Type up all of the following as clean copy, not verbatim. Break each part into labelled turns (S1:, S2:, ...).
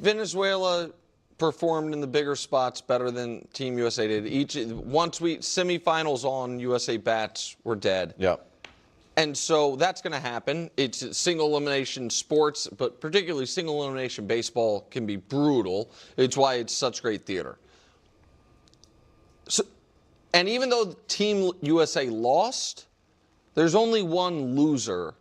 S1: Venezuela performed in the bigger spots better than Team USA did. Once semifinals on, USA bats were dead.
S2: Yeah.
S1: And so that's going to happen. It's single elimination sports, but particularly single elimination baseball can be brutal. It's why it's such great theater. So, and even though Team USA lost, there's only one loser,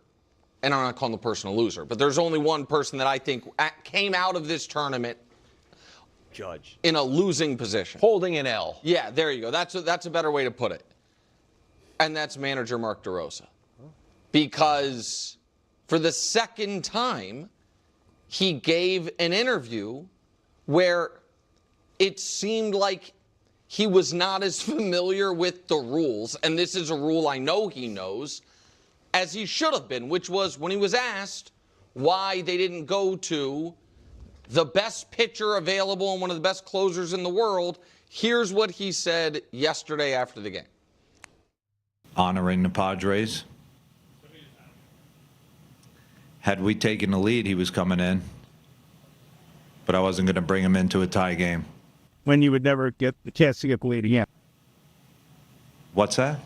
S1: and I'm not calling the person a loser, but there's only one person that I think came out of this tournament
S3: Judge
S1: in a losing position.
S2: Holding an L.
S1: Yeah, there you go. That's a better way to put it. And that's manager Mark DeRosa. Because for the second time, he gave an interview where it seemed like he was not as familiar with the rules, and this is a rule I know he knows, as he should have been, which was when he was asked why they didn't go to the best pitcher available and one of the best closers in the world, here's what he said yesterday after the game.
S4: Honoring the Padres. Had we taken the lead, he was coming in. But I wasn't going to bring him into a tie game.
S5: When you would never get the chance to get the lead again.
S4: What's that?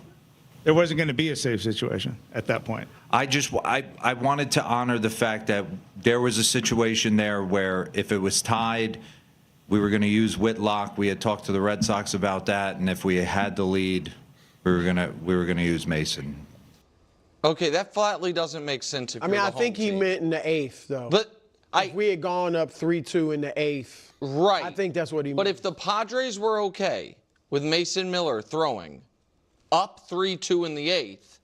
S5: There wasn't going to be a safe situation at that point.
S4: I wanted to honor the fact that there was a situation there where if it was tied, we were going to use Whitlock. We had talked to the Red Sox about that, and if we had the lead, we were going to use Mason.
S1: Okay, that flatly doesn't make sense. If
S6: I mean,
S1: you're
S6: I
S1: the
S6: think
S1: home
S6: he
S1: team.
S6: meant in the eighth, though.
S1: But
S6: if we had gone up 3-2 in the eighth,
S1: right?
S6: I think that's what he meant.
S1: But if the Padres were okay with Mason Miller throwing up 3-2 in the eighth,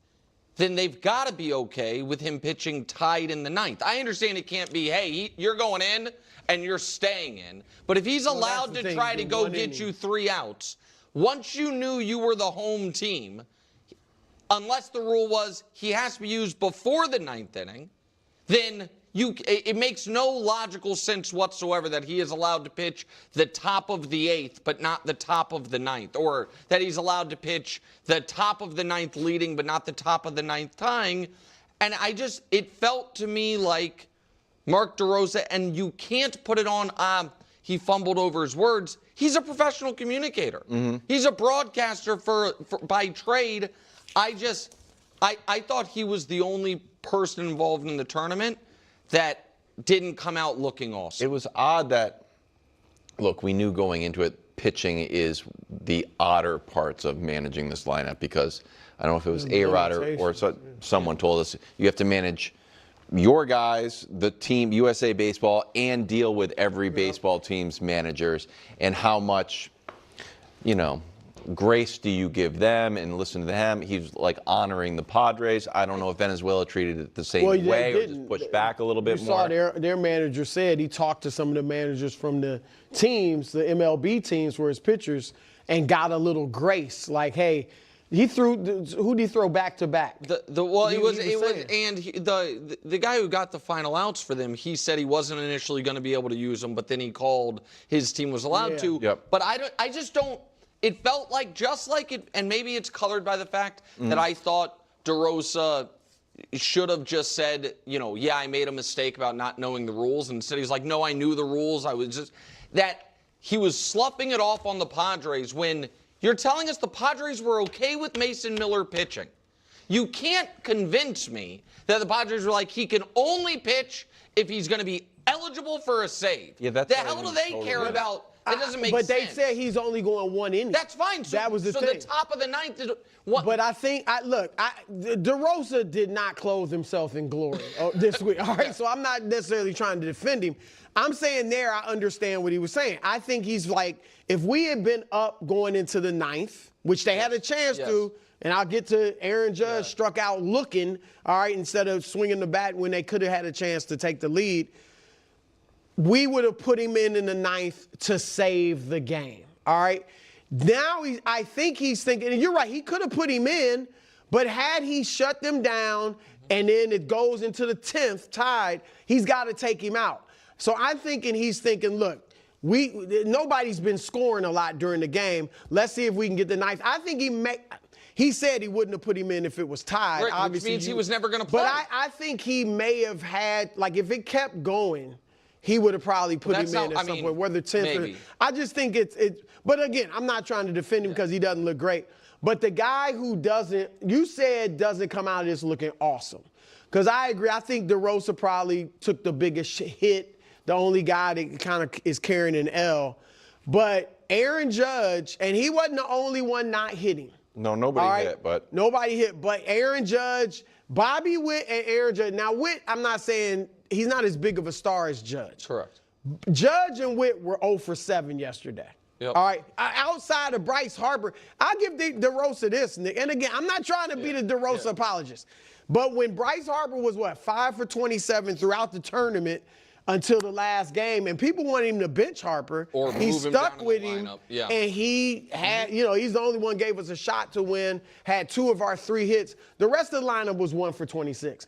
S1: then they've got to be okay with him pitching tied in the ninth. I understand it can't be, hey, you're going in and you're staying in. But if he's allowed to try to go get you 3 outs, once you knew you were the home team, unless the rule was he has to be used before the ninth inning, then it makes no logical sense whatsoever that he is allowed to pitch the top of the eighth but not the top of the ninth, or that he's allowed to pitch the top of the ninth leading but not the top of the ninth tying. And it felt to me like Mark DeRosa, and you can't put it on, he fumbled over his words. He's a professional communicator. Mm-hmm. He's a broadcaster by trade. I thought he was the only person involved in the tournament that didn't come out looking awesome.
S2: It was odd that, look, we knew going into it, pitching is the odder parts of managing this lineup, because I don't know if it was A-Rod or someone told us you have to manage your guys, the team, USA Baseball, and deal with every baseball team's managers, and how much, grace do you give them and listen to them? He's like honoring the Padres. I don't know if Venezuela treated it the same way or just pushed back a little bit more.
S6: You saw their manager said he talked to some of the managers from the teams, the MLB teams were his pitchers, and got a little grace. Like, hey, who'd he throw back to back?
S1: The guy who got the final outs for them, he said he wasn't initially going to be able to use them, but then he called his team was allowed to.
S2: Yep.
S1: But I just don't. It felt like just like it, and maybe it's colored by the fact that I thought DeRosa should have just said, yeah, I made a mistake about not knowing the rules. And instead he's like, no, I knew the rules. I was just that he was sloughing it off on the Padres when you're telling us the Padres were okay with Mason Miller pitching. You can't convince me that the Padres were like, he can only pitch if he's going to be eligible for a save.
S2: Yeah, that's
S1: the hell do they care about? That doesn't make sense.
S6: But they said he's only going 1 inning.
S1: That's fine. So,
S6: that was the thing.
S1: So the top of the ninth is what?
S6: But I think, DeRosa did not clothe himself in glory this week. All right, so I'm not necessarily trying to defend him. I'm saying I understand what he was saying. I think he's like, if we had been up going into the ninth, which they had a chance to, and I'll get to Aaron Judge struck out looking, all right, instead of swinging the bat when they could have had a chance to take the lead, we would have put him in the ninth to save the game, all right? Now I think he's thinking, and you're right, he could have put him in, but had he shut them down and then it goes into the 10th tied, he's got to take him out. So I'm thinking he's thinking, look, nobody's been scoring a lot during the game. Let's see if we can get the ninth. I think he said he wouldn't have put him in if it was tied.
S1: Right,
S6: obviously,
S1: which means he was never going to play.
S6: But I think he may have had, like, if it kept going, he would have probably put him
S1: That's
S6: in
S1: how-
S6: at some point, whether 10th or
S1: maybe.
S6: I just think it's but again, I'm not trying to defend him because he doesn't look great. But the guy who doesn't come out of this looking awesome. Because I agree, I think DeRosa probably took the biggest hit, the only guy that kind of is carrying an L. But Aaron Judge, and he wasn't the only one not hitting.
S2: No, nobody hit, but
S6: Nobody hit, but Aaron Judge, Bobby Witt, and Aaron Judge. Now, Witt, I'm not saying he's not as big of a star as Judge.
S1: Correct.
S6: Judge and Witt were 0 for 7 yesterday.
S1: Yep.
S6: All right. Outside of Bryce Harper, I'll give DeRosa this, Nick. And again, I'm not trying to be the DeRosa apologist. But when Bryce Harper was, 5 for 27 throughout the tournament until the last game, and people wanted him to bench Harper,
S1: Or
S6: he
S1: move him
S6: stuck
S1: down in
S6: with
S1: the
S6: him.
S1: lineup. Yeah.
S6: And he had, he's the only one gave us a shot to win, had 2 of our 3 hits. The rest of the lineup was 1 for 26.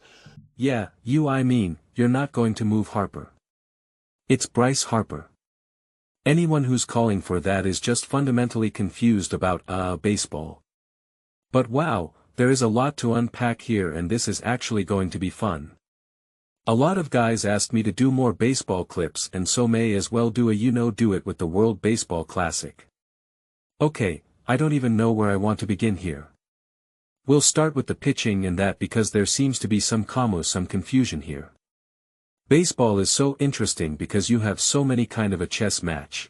S7: Yeah, I mean, you're not going to move Harper. It's Bryce Harper. Anyone who's calling for that is just fundamentally confused about, baseball. But wow, there is a lot to unpack here, and this is actually going to be fun. A lot of guys asked me to do more baseball clips, and so may as well do a do it with the World Baseball Classic. Okay, I don't even know where I want to begin here. We'll start with the pitching, and that because there seems to be some confusion here. Baseball is so interesting because you have so many kind of a chess match.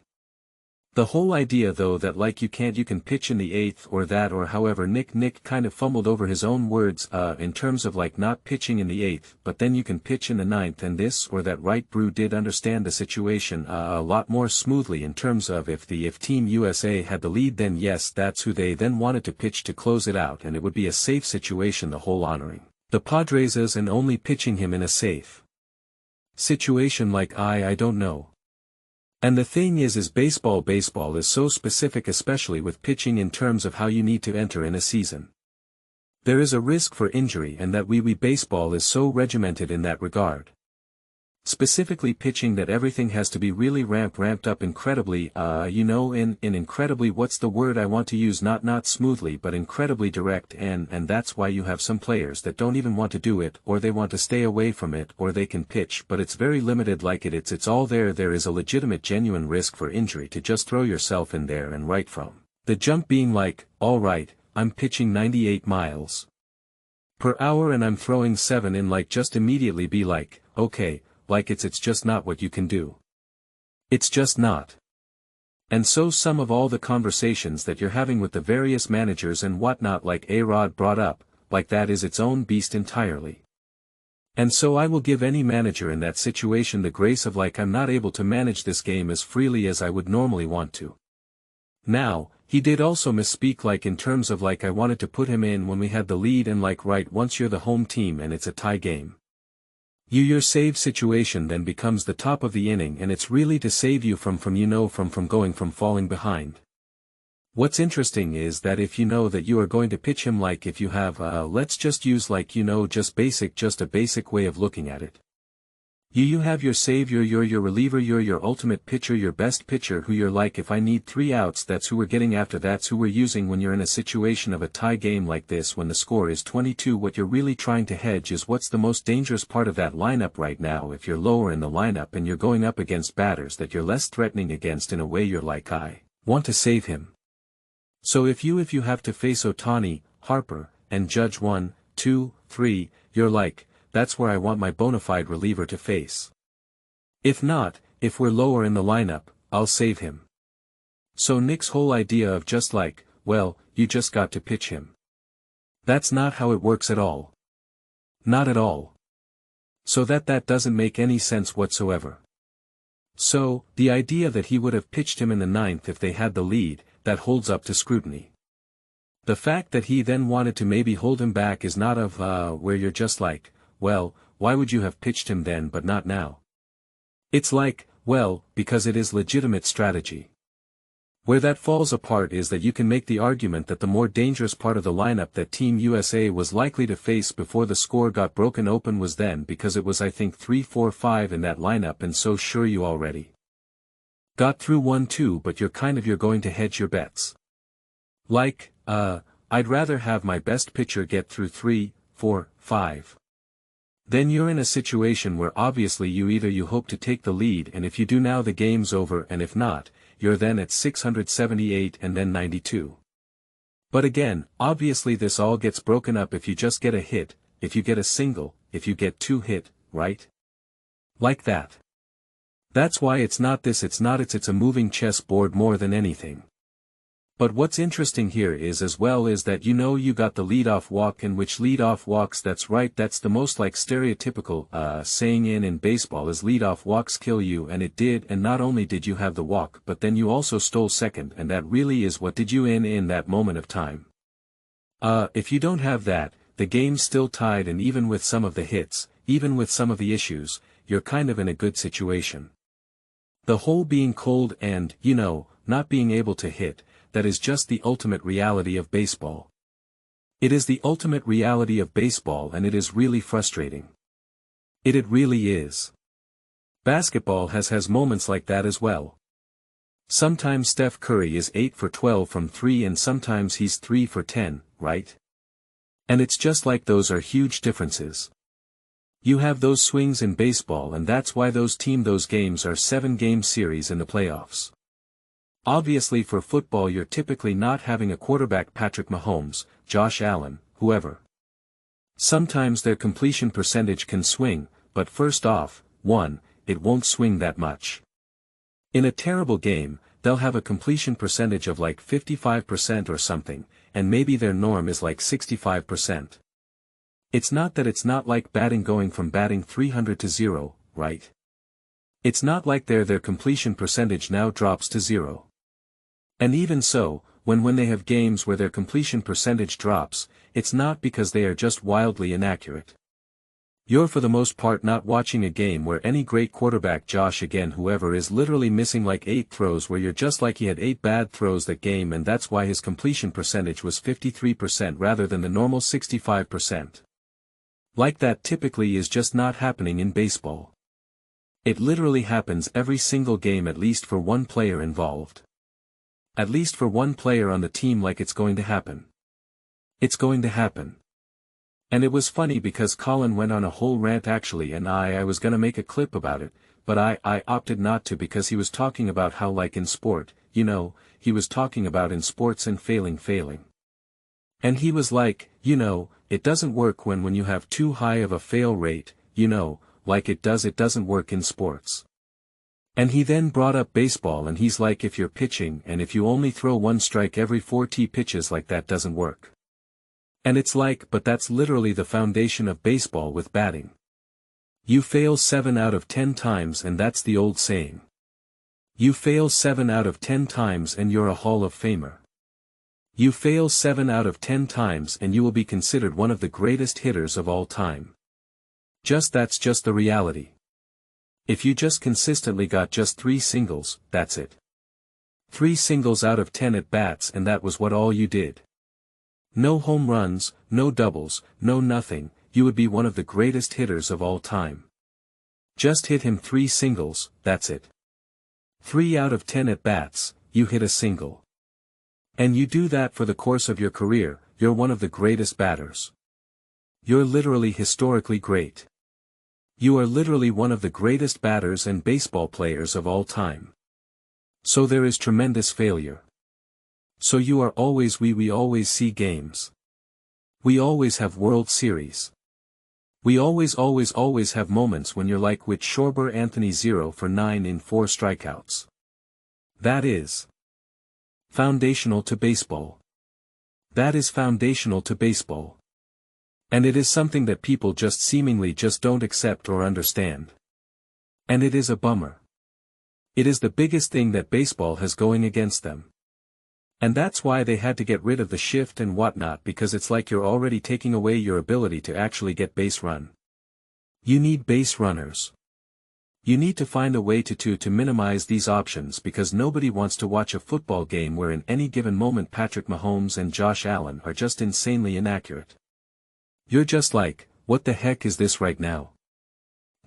S7: The whole idea though that like you can pitch in the 8th or that, or however Nick kind of fumbled over his own words in terms of like not pitching in the 8th, but then you can pitch in the 9th, and this or that Wright Brew did understand the situation a lot more smoothly in terms of if Team USA had the lead, then yes, that's who they then wanted to pitch to close it out, and it would be a safe situation, the whole honoring the Padres as and only pitching him in a safe situation. Like I don't know. And the thing is baseball is so specific, especially with pitching, in terms of how you need to enter in a season. There is a risk for injury, and that baseball is so regimented in that regard. Specifically pitching, that everything has to be really ramped up incredibly, in incredibly, what's the word I want to use, not smoothly, but incredibly direct, and that's why you have some players that don't even want to do it, or they want to stay away from it, or they can pitch, but it's very limited, like it's all there. There is a legitimate genuine risk for injury to just throw yourself in there and right from the jump being like, all right, I'm pitching 98 miles per hour and I'm throwing 7 in, like just immediately be like, okay, like it's just not what you can do. It's just not. And so some of all the conversations that you're having with the various managers and whatnot, like A-Rod brought up, like that is its own beast entirely. And so I will give any manager in that situation the grace of like, I'm not able to manage this game as freely as I would normally want to. Now, he did also misspeak, like in terms of like I wanted to put him in when we had the lead, and like right, once you're the home team and it's a tie game, your save situation then becomes the top of the inning, and it's really to save you from going from falling behind. What's interesting is that if you know that you are going to pitch him, like if you have let's just use like just a basic way of looking at it. You have your save, you're your reliever, you're your ultimate pitcher, your best pitcher, who you're like, if I need 3 outs, that's who we're getting after, that's who we're using when you're in a situation of a tie game like this, when the score is 22. What you're really trying to hedge is what's the most dangerous part of that lineup right now. If you're lower in the lineup and you're going up against batters that you're less threatening against, in a way you're like, I want to save him. So if you have to face Ohtani, Harper, and Judge 1, 2, 3, you're like, that's where I want my bona fide reliever to face. If not, if we're lower in the lineup, I'll save him. So Nick's whole idea of just like, well, you just got to pitch him. That's not how it works at all. Not at all. So that doesn't make any sense whatsoever. So, the idea that he would have pitched him in the 9th if they had the lead, that holds up to scrutiny. The fact that he then wanted to maybe hold him back is not of where you're just like, well, why would you have pitched him then but not now? It's like, well, because it is legitimate strategy. Where that falls apart is that you can make the argument that the more dangerous part of the lineup that Team USA was likely to face before the score got broken open was then, because it was I think 3, 4, 5 in that lineup, and so sure you already got through 1, 2, but you're going to hedge your bets. Like, I'd rather have my best pitcher get through 3, 4, 5. Then you're in a situation where obviously you hope to take the lead, and if you do now the game's over, and if not, you're then at 678 and then 92. But again, obviously this all gets broken up if you just get a hit, if you get a single, if you get 2 hit, right? Like that. That's why it's a moving chessboard more than anything. But what's interesting here is as well is that you got the leadoff walk, and which leadoff walks, that's right, that's the most like stereotypical saying in baseball is leadoff walks kill you, and it did, and not only did you have the walk but then you also stole second, and that really is what did you in that moment of time. If you don't have that, the game's still tied, and even with some of the hits, even with some of the issues, you're kind of in a good situation. The whole being cold and, not being able to hit, that is just the ultimate reality of baseball. It is the ultimate reality of baseball, and it is really frustrating. It really is. Basketball has moments like that as well. Sometimes Steph Curry is 8 for 12 from 3 and sometimes he's 3 for 10, right? And it's just like those are huge differences. You have those swings in baseball, and that's why those games are 7-game series in the playoffs. Obviously for football you're typically not having a quarterback Patrick Mahomes, Josh Allen, whoever. Sometimes their completion percentage can swing, but first off, it won't swing that much. In a terrible game, they'll have a completion percentage of like 55% or something, and maybe their norm is like 65%. It's not that it's not like batting going from batting 300 to 0, right? It's not like their completion percentage now drops to 0. And even so, when they have games where their completion percentage drops, it's not because they are just wildly inaccurate. You're for the most part not watching a game where any great quarterback Josh again whoever is literally missing like 8 throws, where you're just like he had 8 bad throws that game, and that's why his completion percentage was 53% rather than the normal 65%. Like that typically is just not happening in baseball. It literally happens every single game, at least for one player involved. At least for one player on the team, like it's going to happen. It's going to happen. And it was funny because Colin went on a whole rant actually, and I was gonna make a clip about it, but I opted not to because he was talking about how like in sport, he was talking about in sports and failing. And he was like, it doesn't work when you have too high of a fail rate, like it doesn't work in sports. And he then brought up baseball, and he's like, if you're pitching and if you only throw 1 strike every 4 pitches, like that doesn't work. And it's like, but that's literally the foundation of baseball with batting. You fail 7 out of 10 times, and that's the old saying. You fail 7 out of 10 times and you're a Hall of Famer. You fail 7 out of 10 times and you will be considered one of the greatest hitters of all time. That's just the reality. If you just consistently got just 3 singles, that's it. 3 singles out of 10 at bats, and that was what all you did. No home runs, no doubles, no nothing, you would be one of the greatest hitters of all time. Just hit him 3 singles, that's it. 3 out of 10 at bats, you hit a single. And you do that for the course of your career, you're one of the greatest batters. You're literally historically great. You are literally one of the greatest batters and baseball players of all time. So there is tremendous failure. So you are always we always see games. We always have World Series. We always have moments when you're like with Schwarber Anthony 0 for 9 in 4 strikeouts. That is foundational to baseball. That is foundational to baseball. And it is something that people just seemingly just don't accept or understand. And it is a bummer. It is the biggest thing that baseball has going against them. And that's why they had to get rid of the shift and whatnot, because it's like you're already taking away your ability to actually get base run. You need base runners. You need to find a way to minimize these options, because nobody wants to watch a football game where in any given moment Patrick Mahomes and Josh Allen are just insanely inaccurate. You're just like, what the heck is this right now?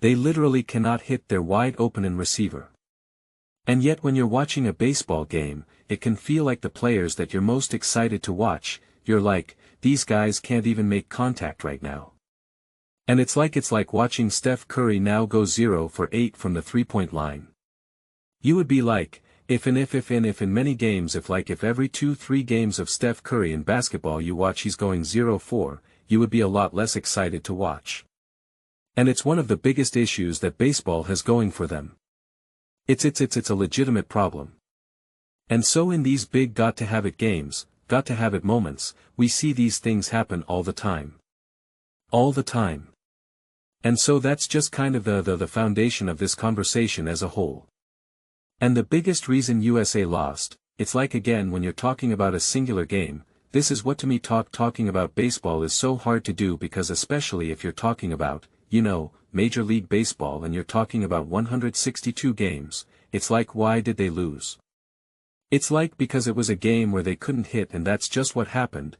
S7: They literally cannot hit their wide open receiver. And yet when you're watching a baseball game, it can feel like the players that you're most excited to watch, you're like, these guys can't even make contact right now. And it's like watching Steph Curry now go 0 for 8 from the three-point line. You would be like, if in many games if every 2-3 games of Steph Curry in basketball you watch he's going 0-4, you would be a lot less excited to watch. And it's one of the biggest issues that baseball has going for them. It's a legitimate problem. And so in these big got-to-have-it games, got-to-have-it moments, we see these things happen all the time. All the time. And so that's just kind of the foundation of this conversation as a whole. And the biggest reason USA lost, it's like again when you're talking about a singular game, this is what to me talking about baseball is so hard to do because especially if you're talking about, Major League Baseball and you're talking about 162 games, it's like why did they lose? It's like because it was a game where they couldn't hit and that's just what happened,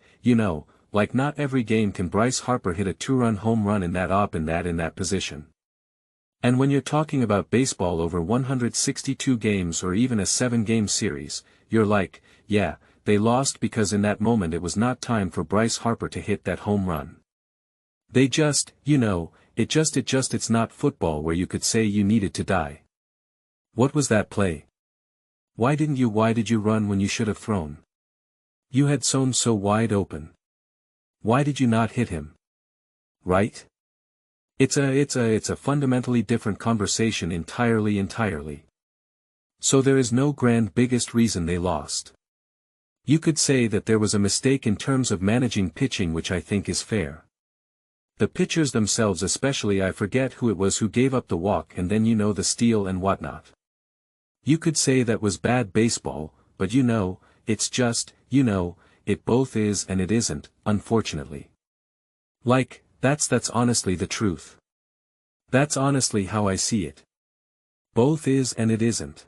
S7: like not every game can Bryce Harper hit a 2-run home run in that position. And when you're talking about baseball over 162 games or even a 7-game series, you're like, yeah, they lost because in that moment it was not time for Bryce Harper to hit that home run. They just, it's not football where you could say you needed to die. What was that play? Why did you run when you should have thrown? You had sown so wide open. Why did you not hit him? Right? It's a fundamentally different conversation entirely. So there is no grand biggest reason they lost. You could say that there was a mistake in terms of managing pitching which I think is fair. The pitchers themselves especially I forget who it was who gave up the walk and then the steal and whatnot. You could say that was bad baseball, but it's just, it both is and it isn't, unfortunately. That's honestly the truth. That's honestly how I see it. Both is and it isn't.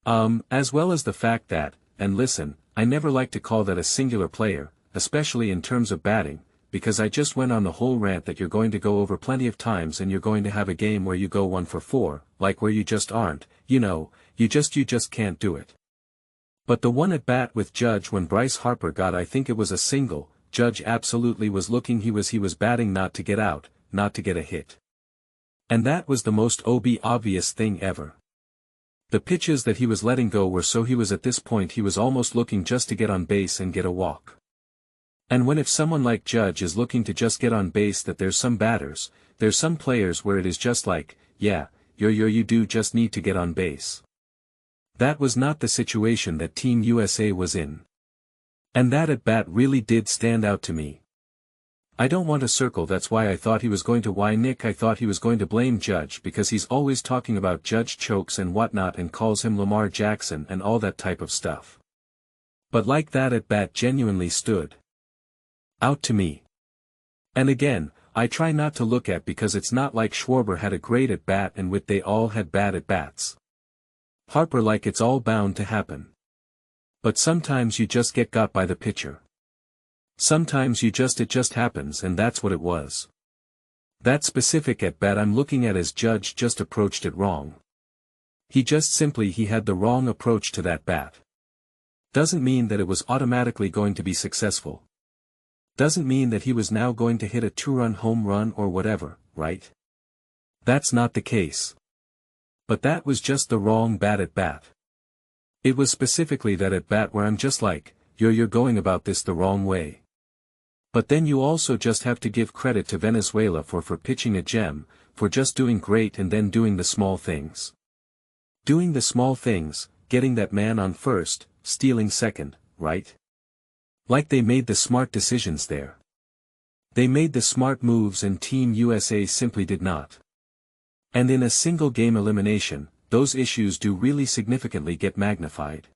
S7: As well as the fact that, and listen, I never like to call that a singular player, especially in terms of batting, because I just went on the whole rant that you're going to go over plenty of times and you're going to have a game where you go 1 for 4, like where you just aren't, you just can't do it. But the one at bat with Judge when Bryce Harper got I think it was a single, Judge absolutely was looking he was batting not to get out, not to get a hit. And that was the most obvious thing ever. The pitches that he was letting go were so he was at this point he was almost looking just to get on base and get a walk. And when if someone like Judge is looking to just get on base that there's some batters, there's some players where it is just like, yeah, you do just need to get on base. That was not the situation that Team USA was in. And that at bat really did stand out to me. I don't want to circle that's why I thought he was going to I thought he was going to blame Judge because he's always talking about Judge chokes and whatnot and calls him Lamar Jackson and all that type of stuff. But like that at bat genuinely stood out to me. And again, I try not to look at because it's not like Schwarber had a great at bat and they all had bad at bats. Harper like it's all bound to happen. But sometimes you just get got by the pitcher. Sometimes it just happens and that's what it was. That specific at bat I'm looking at as Judge just approached it wrong. He had the wrong approach to that bat. Doesn't mean that it was automatically going to be successful. Doesn't mean that he was now going to hit a 2-run home run or whatever, right? That's not the case. But that was just the wrong bat at bat. It was specifically that at bat where I'm just like, you're going about this the wrong way. But then you also just have to give credit to Venezuela for pitching a gem, for just doing great and then doing the small things. Doing the small things, getting that man on first, stealing second, right? Like they made the smart decisions there. They made the smart moves and Team USA simply did not. And in a single game elimination, those issues do really significantly get magnified.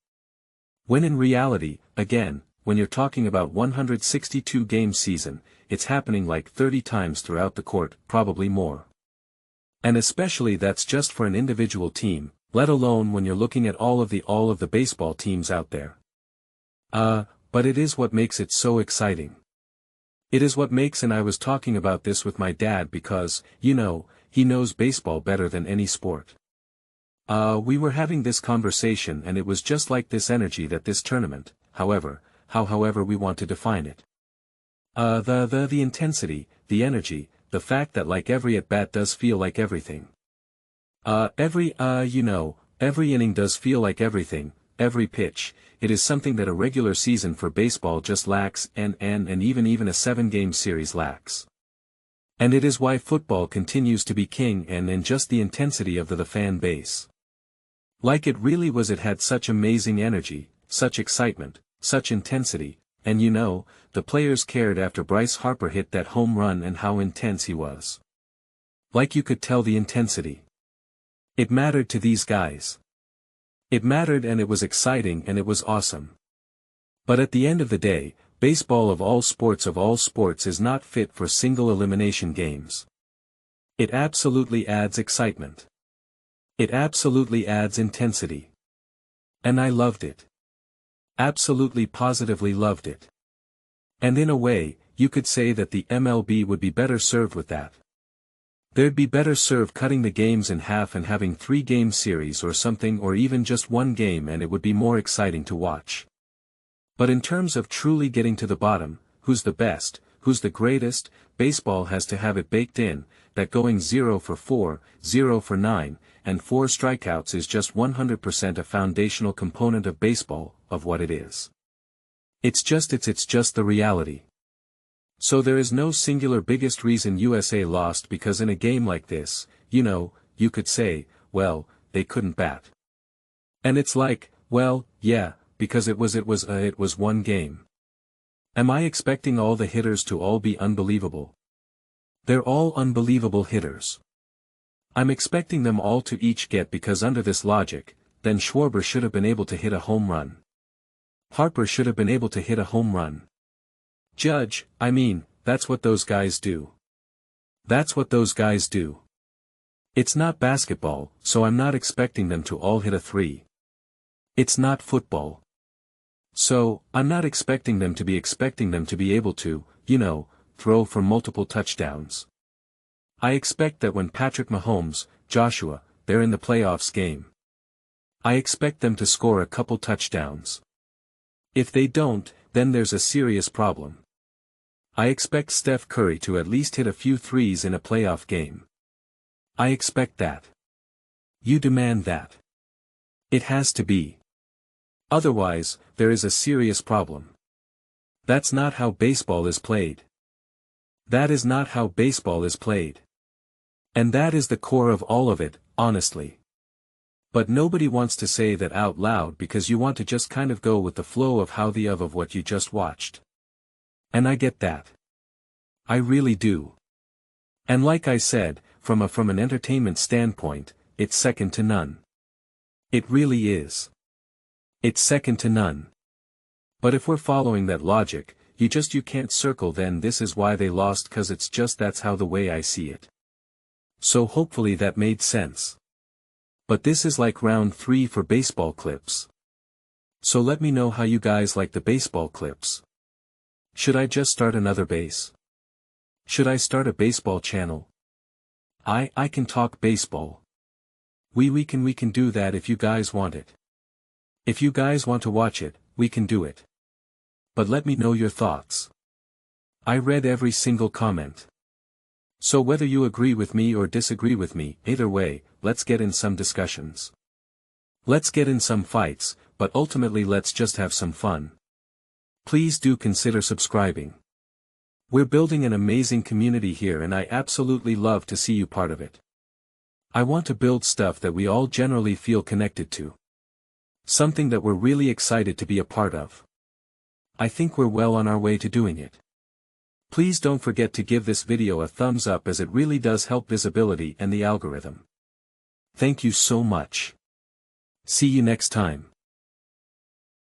S7: When in reality, again, when you're talking about 162 game season, it's happening like 30 times throughout the court, probably more. And especially that's just for an individual team, let alone when you're looking at all of the baseball teams out there. But it is what makes it so exciting. It is what makes, and I was talking about this with my dad because, he knows baseball better than any sport. We were having this conversation and it was just like this energy that this tournament, however we want to define it. The intensity, the energy, the fact that like every at-bat does feel like everything. Every inning does feel like everything, every pitch, it is something that a regular season for baseball just lacks and even a 7-game series lacks. And it is why football continues to be king and just the intensity of the fan base. Like it really was, it had such amazing energy, such excitement, such intensity, and the players cared after Bryce Harper hit that home run and how intense he was. Like you could tell the intensity. It mattered to these guys. It mattered and it was exciting and it was awesome. But at the end of the day, baseball of all sports is not fit for single elimination games. It absolutely adds excitement. It absolutely adds intensity. And I loved it. Absolutely positively loved it. And in a way, you could say that the MLB would be better served with that. They'd be better served cutting the games in half and having 3-game series or something, or even just 1 game, and it would be more exciting to watch. But in terms of truly getting to the bottom, who's the best, who's the greatest, baseball has to have it baked in, that going 0 for 4, 0 for 9, and 4 strikeouts is just 100% a foundational component of baseball, of what it is. It's just the reality. So there is no singular biggest reason USA lost, because in a game like this, you could say, well, they couldn't bat. And it's like, well, yeah, because it was 1 game. Am I expecting all the hitters to all be unbelievable? They're all unbelievable hitters. I'm expecting them all to each get, because under this logic, then Schwarber should have been able to hit a home run. Harper should have been able to hit a home run. Judge, that's what those guys do. That's what those guys do. It's not basketball, so I'm not expecting them to all hit a 3. It's not football. So, I'm not expecting them to be able to, throw for multiple touchdowns. I expect that when Patrick Mahomes, Joshua, they're in the playoffs game, I expect them to score a couple touchdowns. If they don't, then there's a serious problem. I expect Steph Curry to at least hit a few threes in a playoff game. I expect that. You demand that. It has to be. Otherwise, there is a serious problem. That's not how baseball is played. That is not how baseball is played. And that is the core of all of it, honestly. But nobody wants to say that out loud, because you want to just kind of go with the flow of of what you just watched. And I get that. I really do. And like I said, from an entertainment standpoint, it's second to none. It really is. It's second to none. But if we're following that logic, you can't circle then this is why they lost, cause that's how the way I see it. So hopefully that made sense. But this is like round 3 for baseball clips. So let me know how you guys like the baseball clips. Should I just start another base? Should I start a baseball channel? I can talk baseball. We can do that if you guys want it. If you guys want to watch it, we can do it. But let me know your thoughts. I read every single comment. So whether you agree with me or disagree with me, either way, let's get in some discussions. Let's get in some fights, but ultimately let's just have some fun. Please do consider subscribing. We're building an amazing community here and I absolutely love to see you part of it. I want to build stuff that we all generally feel connected to. Something that we're really excited to be a part of. I think we're well on our way to doing it. Please don't forget to give this video a thumbs up, as it really does help visibility and the algorithm. Thank you so much. See you next time.